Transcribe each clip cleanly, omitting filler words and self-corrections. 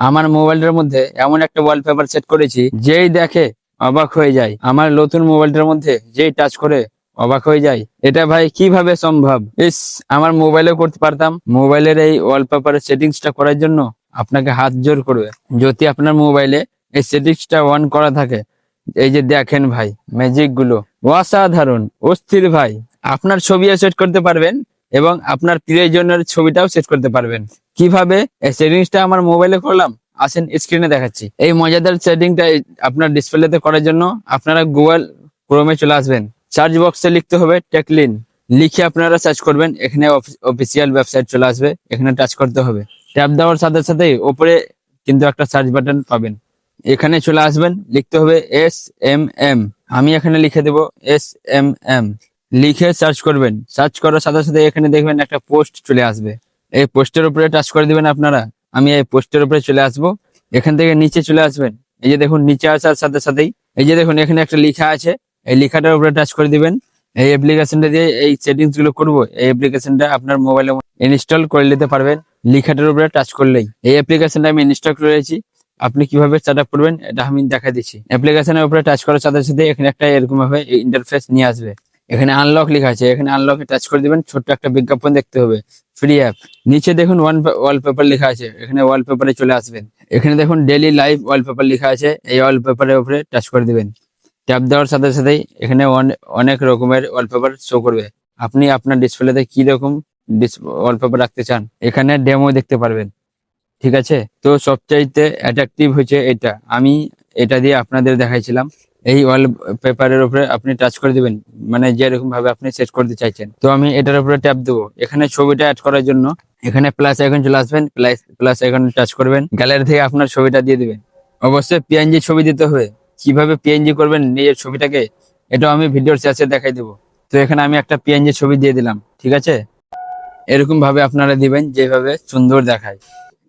আমার মোবাইলটার মধ্যে এমন একটা ওয়ালপেপার সেট করেছি, যেই দেখে অবাক হয়ে যায়। আমার নতুন মোবাইলটার মধ্যে যেই টাচ করে অবাক হয়ে যায়। এটা ভাই কিভাবে সম্ভব? ইস, আমার মোবাইলেও করতে পারতাম। মোবাইলের এই ওয়ালপেপারের সেটিংসটা করার জন্য আপনাকে হাত জোর করবে, যদি আপনার মোবাইলে এই সেটিংসটা অন করা থাকে। এই যে দেখেন ভাই, ম্যাজিক গুলো অসাধারণ, অস্থির ভাই। আপনার ছবিও সেট করতে পারবেন এবং আপনার প্রিয়জনের ছবিটাও সেট করতে পারবেন। কিভাবে এই সেটিংসটা আমার মোবাইলে করলাম, আসেন স্ক্রিনে দেখাচ্ছি। এই মজাদার সেটিংটা আপনার ডিসপ্লেতে করার জন্য আপনারা গুগল ক্রোমে চলে আসবেন। সার্চ বক্সে লিখতে হবে টেকলিন, লিখে আপনারা সার্চ করবেন। এখানে অফিসিয়াল ওয়েবসাইট চলে আসবে, এখানে টাচ করতে হবে। ট্যাপ দেওয়ার সাথে সাথেই উপরে কিন্তু একটা সার্চ বাটন পাবেন, এখানে চলে আসবেন। লিখতে হবে SMM, আমি এখানে লিখে দেব SMM। লিখে সার্চ করবেন। সার্চ করার সাথে সাথে এখানে দেখবেন একটা পোস্ট চলে আসবে, এই পোস্টের উপরে টাচ করে দিবেন আপনারা। আমি এই পোস্টের উপরে চলে আসব, এখান থেকে নিচে চলে আসবেন। এই যে দেখুন, নিচে আসার সাথে সাথেই এই যে দেখুন এখানে একটা লেখা আছে, এই লেখাটার উপরে টাচ করে দিবেন। এই অ্যাপ্লিকেশনটা দিয়ে এই সেটিংস গুলো করবো, এই অ্যাপ্লিকেশনটা আপনার মোবাইলে ইনস্টল করে নিতে পারবেন লেখাটার উপরে টাচ করলেই। এই অ্যাপ্লিকেশনটা আমি ইনস্টল করেছি, আপনি কিভাবে সেট আপ করবেন এটা আমি দেখা দিচ্ছি। অ্যাপ্লিকেশনের উপরে টাচ করার সাথে সাথে এখানে একটা এরকম ভাবে ইন্টারফেস নিয়ে আসবে। এখানে আনলক লেখা আছে, এখানে আনলকে টাচ করে দিবেন। ছোট্ট একটা বিজ্ঞাপন দেখতে হবে, ফ্রি অ্যাপ। নিচে দেখুন ওয়ালপেপার লেখা আছে, এখানে ওয়ালপেপারে চলে আসবেন। এখানে দেখুন ডেইলি লাইভ ওয়ালপেপার লেখা আছে, এই ওয়ালপেপারের উপরে টাচ করে দিবেন। ট্যাপ দেওয়ার সাথে সাথেই এখানে অনেক রকমের ওয়ালপেপার শো করবে। আপনি আপনার ডিসপ্লেতে কি রকম ওয়ালপেপার রাখতে চান এখানে ডেমো দেখতে পারবেন। ঠিক আছে, তো সবচাইতে অ্যাট্রাকটিভ হচ্ছে এটা, আমি এটা দিয়ে আপনাদের দেখাইছিলাম। এই ওয়ালপেপারের উপরে আপনি টাচ করে দিবেন, মানে যেরকম ভাবে আপনি সেট করতে চাইছেন। তো আমি এটার উপরে ট্যাপ দেবো। এখানে ছবিটা অ্যাড করার জন্য এখানে প্লাস আইকন চলে আসবেন, প্লাস আইকন টাচ করবেন। গ্যালারি থেকে আপনার ছবিটা দিয়ে দিবেন। অবশ্যই পিএনজি ছবি দিতে হবে। কিভাবে পিএনজি করবেন নিজের ছবিটাকে, এটাও আমি ভিডিওর শেষে দেখাই দেবো। তো এখানে আমি একটা পিএনজি ছবি দিয়ে দিলাম। ঠিক আছে, এরকম ভাবে আপনারা দিবেন যেভাবে সুন্দর দেখায়।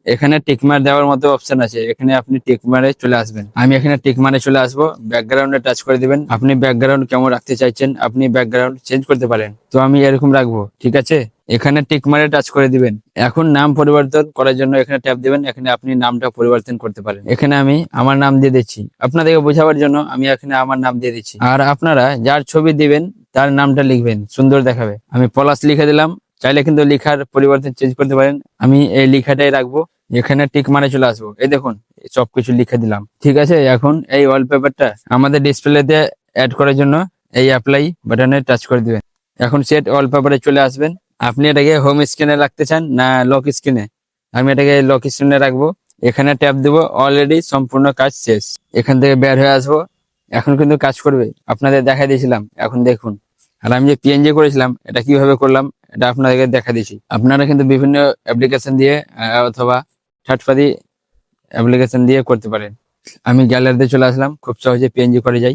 এখানে টিকমার দেওয়ার মতো অপশন আছে, এখানে আপনি টিকমারে চলে আসবেন। আমি এখানে টিকমারে চলে আসবো। ব্যাকগ্রাউন্ডে টাচ করে দিবেন। আপনি ব্যাকগ্রাউন্ড কেমন রাখতে চাইছেন আপনি ব্যাকগ্রাউন্ড চেঞ্জ করতে পারেন, তো আমি এরকম রাখবো। ঠিক আছে, এখানে টিকমারে টাচ করে দিবেন। এখন নাম পরিবর্তন করার জন্য এখানে ট্যাপ দিবেন, এখানে আপনি নামটা পরিবর্তন করতে পারেন। এখানে আমি আমার নাম দিয়ে দিচ্ছি, আপনাদেরকে বোঝাবার জন্য আমি এখানে আমার নাম দিয়ে দিচ্ছি। আর আপনারা যার ছবি দিবেন তার নামটা লিখবেন, সুন্দর দেখাবে। আমি পলাশ লিখে দিলাম, চাইলে কিন্তু লেখার পরিবর্তন চেঞ্জ করতে পারেন। আমি এই লেখাটাই রাখবো। এখানে টিক মারে চলে আসবো, এই দেখুন সবকিছু লিখে দিলাম। ঠিক আছে, এখন এই ওয়ালপেপারটা আমাদের ডিসপ্লেতে অ্যাড করার জন্য এই অ্যাপ্লাই বাটনে টাচ করে দিবেন। এখন সেট ওয়ালপেপারে চলে আসবেন। আপনি এটাকে হোম স্ক্রিনে রাখতে চান না লক স্ক্রিনে? আমি এটাকে লক স্ক্রিনে রাখবো। এখানে ট্যাপ দেবো, অলরেডি সম্পূর্ণ কাজ শেষ। এখান থেকে বের হয়ে আসবো। এখন কিন্তু কাজ করবে, আপনাদের দেখাই দিয়েছিলাম, এখন দেখুন। আর আমি যে পিএনজি করেছিলাম এটা কিভাবে করলাম এটা আপনাদেরকে দেখা দিচ্ছি। আপনারা কিন্তু বিভিন্ন অ্যাপ্লিকেশন দিয়ে অথবা থার্ড পার্টি অ্যাপ্লিকেশন দিয়ে করতে পারেন। আমি গ্যালারিতে চলে আসলাম, খুব সহজে পিএনজি করে যাই।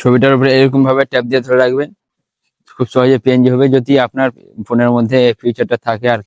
ছবিটার উপরে এরকম ভাবে ট্যাপ দিয়ে ধরে রাখবেন, খুব সহজে পিএনজি হবে, যদি আপনার ফোনের মধ্যে এই ফিচারটা থাকে আর